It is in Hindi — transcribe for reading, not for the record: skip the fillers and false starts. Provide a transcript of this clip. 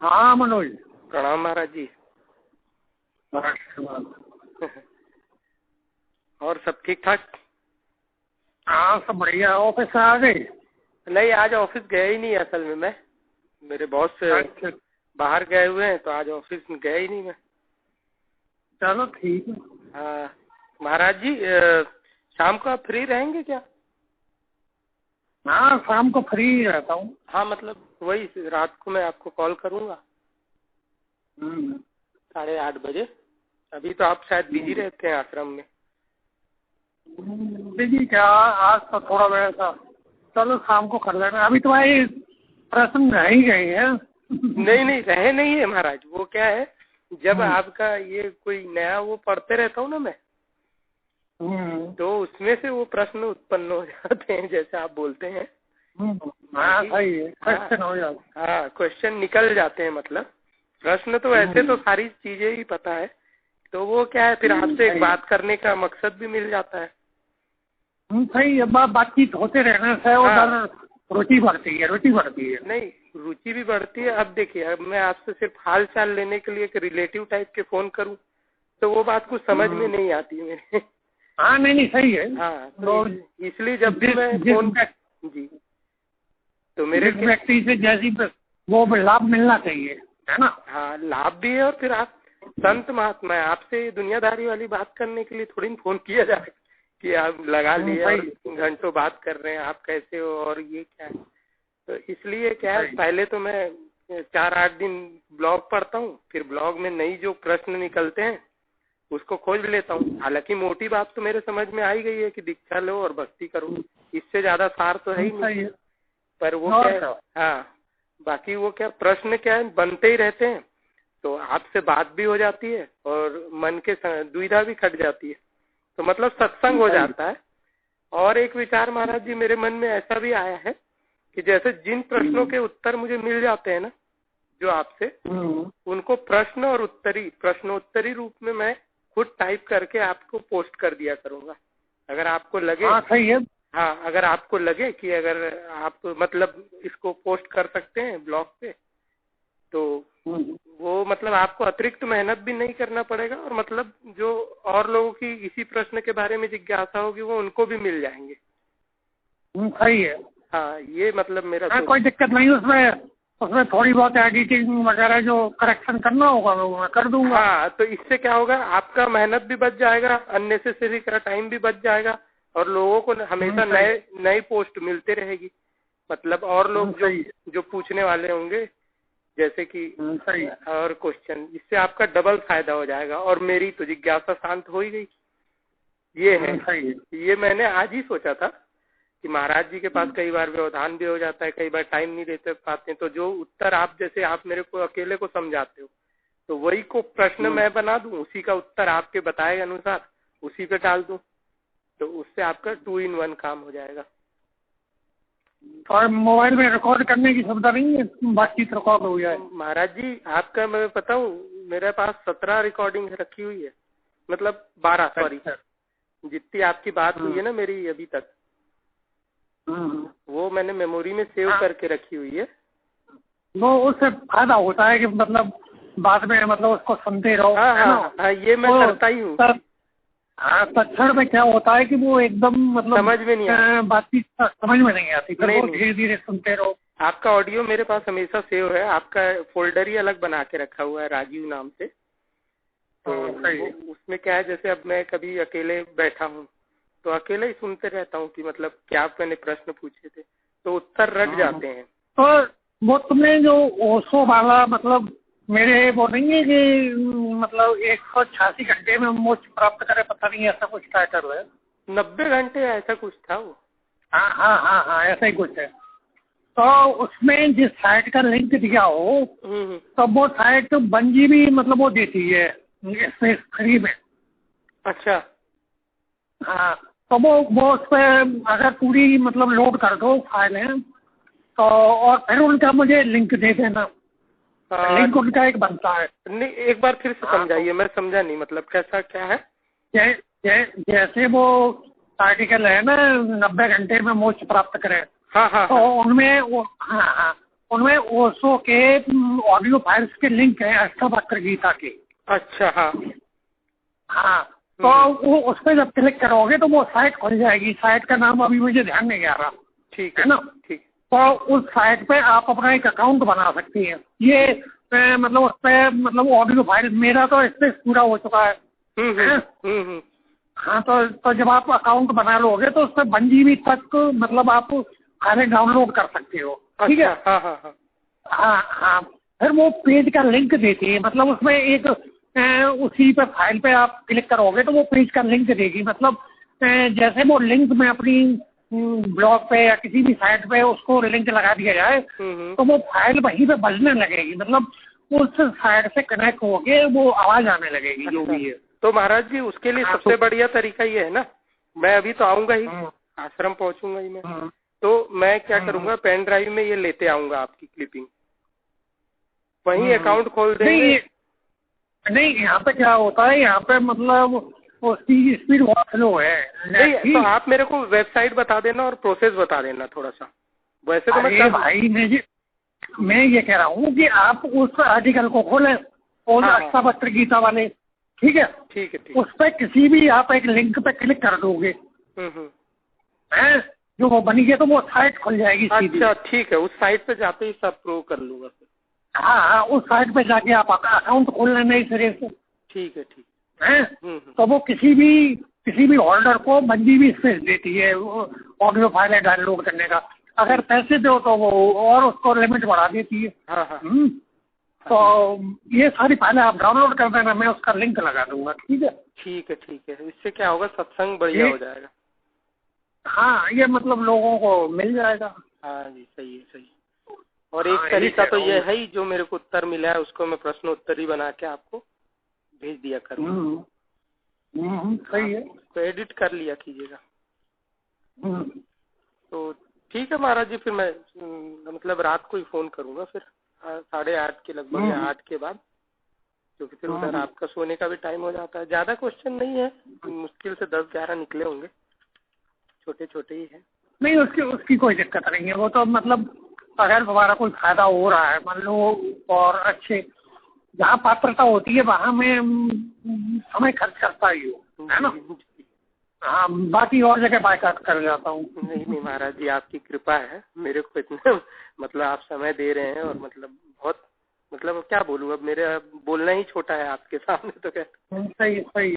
हाँ मनोज। प्रणाम महाराज जी। और सब ठीक ठाक? हाँ सब बढ़िया। ऑफिस से आ गए? नहीं, आज ऑफिस गया ही नहीं असल में। मैं मेरे बॉस अच्छा। बाहर गए हुए हैं तो आज ऑफिस में गया ही नहीं मैं। चलो ठीक है। हाँ महाराज जी, शाम को आप फ्री रहेंगे क्या? हाँ शाम को फ्री रहता हूँ। हाँ मतलब वही रात को मैं आपको कॉल करूँगा 8:30 बजे। अभी तो आप शायद बिजी रहते हैं आश्रम में। बिजी क्या, आज तो थोड़ा वैसा। चलो शाम को कर लेना। अभी तो भाई प्रश्न रह ही गए हैं। नहीं रहे नहीं है महाराज। वो क्या है, जब आपका ये कोई नया वो पढ़ते रहता हूँ ना मैं, तो उसमें से वो प्रश्न उत्पन्न हो जाते हैं जैसे आप बोलते हैं। हाँ सही है, क्वेश्चन हो जाता। हाँ क्वेश्चन निकल जाते हैं। मतलब प्रश्न तो ऐसे तो सारी चीजें ही पता है, तो वो क्या है फिर आपसे एक बात करने का मकसद भी मिल जाता है। सही है। बातचीत होते रहने से उधर रुचि बढ़ती है। नहीं, रुचि भी बढ़ती है। अब देखिए, अब मैं आपसे सिर्फ हाल चाल लेने के लिए एक रिलेटिव टाइप के फोन करूं तो वो बात कुछ समझ में नहीं आती मेरे। हाँ नहीं सही है। हाँ तो इसलिए जब भी मैं फोन जी तो मेरे व्यक्ति से जैसी वो लाभ मिलना चाहिए, है ना? हाँ लाभ भी है। और फिर आप संत महात्मा है, आपसे दुनियादारी वाली बात करने के लिए थोड़ी फोन किया जाए कि आप लगा लिए और घंटों बात कर रहे हैं, आप कैसे हो और ये क्या है। तो इसलिए क्या है, पहले तो मैं 4-8 दिन ब्लॉग पढ़ता हूँ, फिर ब्लॉग में नई जो प्रश्न निकलते हैं उसको खोज लेता हूँ। हालांकि मोटी बात तो मेरे समझ में आ ही गई है कि दीक्षा लो और भक्ति करो, इससे ज्यादा सार तो है ही नहीं। पर वो क्या है, हाँ बाकी वो क्या प्रश्न क्या है बनते ही रहते हैं, तो आपसे बात भी हो जाती है और मन के दुविधा भी खट जाती है, तो मतलब सत्संग हो जाता है। और एक विचार महाराज जी मेरे मन में ऐसा भी आया है कि जैसे जिन प्रश्नों के उत्तर मुझे मिल जाते हैं ना जो आपसे, उनको प्रश्नोत्तरी रूप में मैं खुद टाइप करके आपको पोस्ट कर दिया करूंगा। अगर आपको लगे सही है। हाँ अगर आपको लगे कि अगर आप मतलब इसको पोस्ट कर सकते हैं ब्लॉग पे, तो वो मतलब आपको अतिरिक्त मेहनत भी नहीं करना पड़ेगा और मतलब जो और लोगों की इसी प्रश्न के बारे में जिज्ञासा होगी वो उनको भी मिल जाएंगे। सही है। हाँ ये मतलब मेरा कोई दिक्कत नहीं उसमें थोड़ी बहुत एडिटिंग वगैरह जो करेक्शन करना होगा वो मैं कर दूंगा। हाँ तो इससे क्या होगा, आपका मेहनत भी बच जाएगा, अननेसेसरी का टाइम भी बच जाएगा और लोगों को हमेशा नए पोस्ट मिलते रहेगी। मतलब और लोग जो पूछने वाले होंगे जैसे कि और क्वेश्चन, इससे आपका डबल फायदा हो जाएगा और मेरी तो जिज्ञासा शांत हो ही गई। ये है, ये मैंने आज ही सोचा था कि महाराज जी के पास कई बार व्यवधान भी हो जाता है, कई बार टाइम नहीं देते पाते, तो जो उत्तर आप जैसे आप मेरे को अकेले को समझाते हो तो वही को प्रश्न मैं बना दूं, उसी का उत्तर आपके बताए अनुसार उसी पे डाल दूं, तो उससे आपका 2 in 1 काम हो जाएगा। और मोबाइल में रिकॉर्ड करने की सुविधा नहीं है, बातचीत रिकॉर्ड हो जाए? महाराज जी आपका मैं बताऊं, मेरे पास 17 रिकॉर्डिंग रखी हुई है, मतलब 12 सॉरी, जितनी आपकी बात हुई है ना मेरी अभी तक, वो मैंने मेमोरी में सेव करके रखी हुई है। वो उससे फायदा होता है कि मतलब बाद में मतलब उसको सुनते रहो। हाँ ये मैं करता ही हूँ। हाँ तक्षण में क्या होता है कि वो एकदम मतलब समझ में नहीं आता, बातचीत समझ में नहीं आती, फिर वो धीरे धीरे सुनते रहो। आपका ऑडियो मेरे पास हमेशा सेव है, आपका फोल्डर ही अलग बना के रखा हुआ है राजीव नाम से। तो उसमें क्या है, जैसे अब मैं कभी अकेले बैठा हूँ तो अकेले ही सुनते रहता हूँ कि मतलब क्या मैंने प्रश्न पूछे थे, तो उत्तर रट जाते हैं। तो वो तुमने जो ओशो वाला मतलब मेरे वो नहीं है कि मतलब 186 घंटे में मोक्ष प्राप्त करे, पता नहीं ऐसा कुछ टाइटल है। 90 घंटे ऐसा कुछ था वो। हाँ ऐसा ही कुछ है। तो उसमें जिस साइट का लिंक दिया हो तो वो साइट 1 GB मतलब वो देती है स्पेस फ्री में। अच्छा। हाँ तो वो उस पर अगर पूरी मतलब लोड कर दो फाइलें तो, और फिर उनका मुझे लिंक दे देना। लिंक उनका एक बनता है। नहीं एक बार फिर से समझाइए, मैं समझा नहीं, मतलब कैसा क्या है? जैसे वो आर्टिकल है ना 90 घंटे में मोक्ष प्राप्त करें। हाँ तो उनमें वो उनमें ओशो के ऑडियो फाइल्स के लिंक है, अष्टवक्र गीता के। अच्छा, हाँ हाँ, तो वो उस पर जब क्लिक करोगे तो वो साइट खुल जाएगी। साइट का नाम अभी मुझे ध्यान नहीं आ रहा, ठीक है ना। ठीक। तो उस साइट पे आप अपना एक अकाउंट बना सकती हैं। ये मतलब उस पे मतलब ऑडियो फाइल मेरा तो इससे पूरा हो चुका है। हाँ, तो जब आप अकाउंट बना लोगे तो उस पर 1 GB तक मतलब आप फाइलें डाउनलोड कर सकते हो, ठीक है। हाँ हाँ हाँ हाँ हाँ, फिर वो पेज का लिंक देती है, मतलब उसमें एक उसी पे फाइल पे आप क्लिक करोगे तो वो पेज का लिंक देगी। मतलब जैसे वो लिंक में अपनी ब्लॉग पे या किसी भी साइट पे उसको लिंक लगा दिया जाए तो वो फाइल वहीं पे बजने लगेगी। मतलब उस साइट से कनेक्ट होके वो आवाज आने लगेगी जो भी है। तो महाराज जी उसके लिए सबसे बढ़िया तरीका ये है ना, मैं अभी तो आऊंगा ही, आश्रम पहुंचूंगा ही मैं, तो मैं क्या करूंगा, पेन ड्राइव में ये लेते आऊंगा आपकी क्लिपिंग, वहीं अकाउंट खोल देंगे। नहीं, यहाँ पे क्या होता है, यहाँ पे मतलब उसकी स्पीड बहुत स्लो है। नहीं, तो आप मेरे को वेबसाइट बता देना और प्रोसेस बता देना थोड़ा सा। वैसे तो मैं भाई मैं ये कह रहा हूँ कि आप उस आर्टिकल को खोलें, अष्टवक्र गीता वाले, ठीक है। ठीक है, ठीक। उस पर किसी भी आप एक लिंक पे क्लिक कर दोगे, हैं, जो वो बनी है तो वो साइट खुल जाएगी। अच्छा, ठीक है, उस साइट पे जाते ही सब प्रो कर लूंगा फिर। हाँ, उस साइट पे जाके आप अकाउंट खोल लेना इस तरह से। ठीक है, ठीक है। तो वो किसी भी होल्डर को 1 GB स्पेस देती है ऑडियो फाइलें डाउनलोड करने का। अगर पैसे दो तो वो और उसको लिमिट बढ़ा देती है। हाँ। तो ये सारी फाइलें आप डाउनलोड कर देना, मैं उसका लिंक लगा दूंगा, ठीक है। ठीक है, ठीक है, इससे क्या होगा, सत्संग बढ़िया हो जाएगा। हाँ, ये मतलब लोगों को मिल जाएगा। हाँ जी, सही है, सही। और एक तरीका तो ये है ही, जो मेरे को उत्तर मिला है उसको मैं प्रश्न उत्तर ही बना के आपको भेज दिया करूँगा। सही है, तो एडिट कर लिया कीजिएगा। तो ठीक है महाराज जी, फिर मैं मतलब रात को ही फोन करूंगा फिर 8:30 के लगभग या 8 के बाद, क्योंकि फिर उधर आपका सोने का भी टाइम हो जाता है। ज्यादा क्वेश्चन नहीं है, मुश्किल से 10-11 निकले होंगे, छोटे छोटे ही है। नहीं, उसकी कोई दिक्कत नहीं है। वो तो मतलब अगर तुम्हारा कोई फायदा हो रहा है मान लो, और अच्छे जहाँ पात्रता होती है वहाँ में समय खर्च करता ही हो, है ना। हाँ, बाकी और जगह बायकाट कर जाता हूँ। नहीं महाराज जी, आपकी कृपा है मेरे को इतना मतलब आप समय दे रहे हैं, और मतलब बहुत मतलब क्या बोलूँ, अब मेरा बोलना ही छोटा है आपके सामने, तो क्या। सही।